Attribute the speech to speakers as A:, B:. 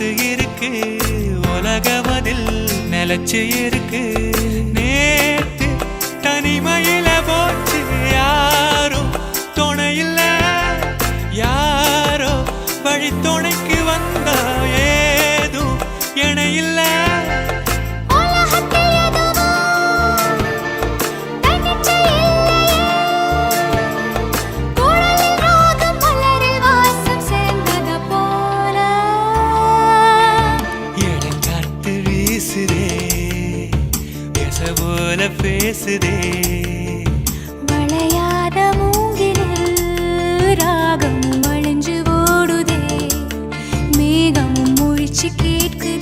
A: மனசு இருக்கு உலகமதில் நிலச்சு இருக்கு நேத்து தனிமையில போச்சு யாரும் துணையில்ல யாரோ வழி துணைக்கு வந்தா ஏதும் இணையில்ல போல பேசுதே
B: வளையாத மூங்கிலில் ராகம் வளைஞ்சு ஓடுதே மேகமும் முழிச்சு கேட்குதே